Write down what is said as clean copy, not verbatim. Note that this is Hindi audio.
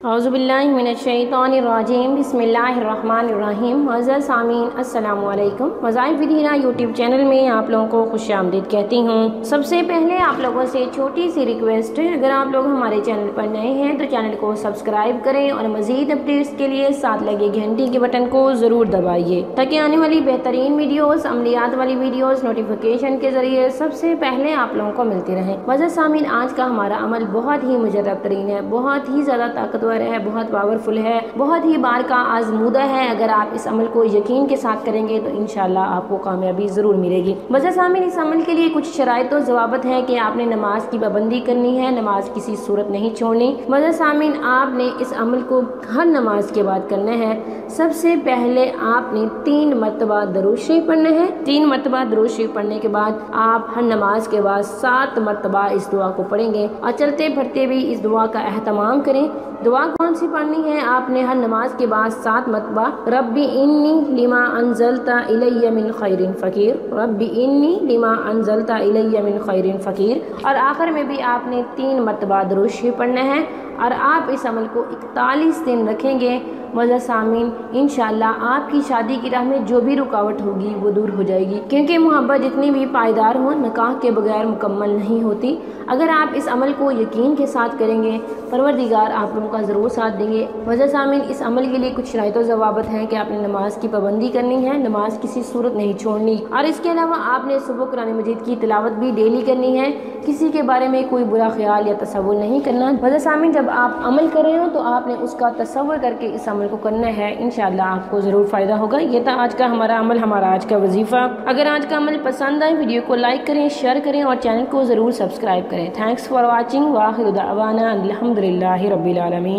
औज़ुबिल्लाहिमिनश्शैतानिर्रजीम बिस्मिल्लाहिर्रहमानिर्रहीम। मज़र सामीन अस्सलामु अलैकुम। वज़ाइफ विद हिना यूट्यूब चैनल में आप लोगों को खुशामदीद कहती हूँ। सबसे पहले आप लोगों से छोटी सी रिक्वेस्ट है, अगर आप लोग हमारे चैनल पर नए हैं तो चैनल को सब्सक्राइब करें और मज़ीद अपडेट्स के लिए साथ लगे घंटी के बटन को ज़रूर दबाइए ताकि आने वाली बेहतरीन वीडियोस, अमलियात वाली वीडियोस नोटिफिकेशन के ज़रिए सबसे पहले आप लोगों को मिलती रहें। मज़र सामीन, आज का हमारा अमल बहुत ही मुजर्रब तरीन है, बहुत ही ज़्यादा ताकतवर है, बहुत पावरफुल है, बहुत ही बार का आजमूदा है। अगर आप इस अमल को यकीन के साथ करेंगे तो इंशाल्लाह आपको कामयाबी ज़रूर मिलेगी। वजह सामीन, इस अमल के लिए कुछ शराइत और ज़वाबत है कि आपने नमाज की पाबंदी करनी है, नमाज किसी सूरत नहीं छोड़नी। वजह सामीन, आपने इस अमल को हर नमाज के बाद करना है। सबसे पहले आपने 3 मरतबा दरूद शरीफ पढ़ना है। 3 मरतबा दरूद शरीफ पढ़ने के बाद आप हर नमाज के बाद 7 मरतबा इस दुआ को पढ़ेंगे और चलते फिरते भी इस दुआ का एहतमाम करें। दुआ कौन सी पढ़नी है? आपने हर नमाज के बाद 7 मरतबा रब्बी इन्नी लिमा अनज़लता इलैया मिन खैरिन फ़कीर, रब्बी इन्नी लिमा अनज़लता इलैया मिन खैरिन फ़कीर, और आखिर में भी आपने 3 मरतबा दुरूद शरीफ पढ़ना है। और आप इस अमल को 41 दिन रखेंगे। मज़र सामीन, इंशाअल्लाह आपकी शादी की राह में जो भी रुकावट होगी वो दूर हो जाएगी, क्योंकि मोहब्बत जितनी भी पायदार हो निकाह के बगैर मुकम्मल नहीं होती। अगर आप इस अमल को यकीन के साथ करेंगे, परवरदिगार आप लोगों का ज़रूर साथ देंगे। मज़र सामीन, इस अमल के लिए कुछ शराइत और ज़वाबत हैं कि आपने नमाज की पाबंदी करनी है, नमाज किसी सूरत नहीं छोड़नी, और इसके अलावा आपने सुबह कुरान मजीद की तिलावत भी डेली करनी है। किसी के बारे में कोई बुरा ख्याल या तसव्वुर नहीं करना। मज़र सामीन, जब आप अमल कर रहे हो तो आपने उसका तसव्वुर करके इस अमल को करना है। इंशाअल्लाह आपको ज़रूर फ़ायदा होगा। ये था आज का हमारा अमल, हमारा आज का वजीफ़ा। अगर आज का अमल पसंद आए, वीडियो को लाइक करें, शेयर करें और चैनल को ज़रूर सब्सक्राइब करें। Thanks for watching. वाखिर दावाना अल्हम्दुलिल्लाहि रब्बिल आलमीन।